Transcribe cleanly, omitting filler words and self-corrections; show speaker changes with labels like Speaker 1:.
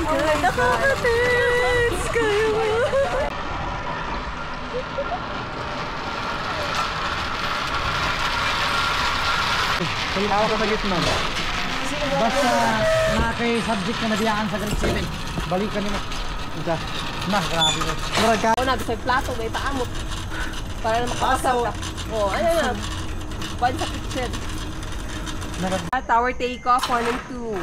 Speaker 1: Nakaka-tense kayo.
Speaker 2: Kailangan ka sa gitna. Basta na kay subject na nabiyaan sa grade 7. Balikan nimo. Ika. Nah, grabe ko. Murag ka.
Speaker 1: Una, gusto yung plato, may paamot. Para na makapasal ka. Oo, ano na. Kuhan sa kitchen. Tower take off, 1 and 2.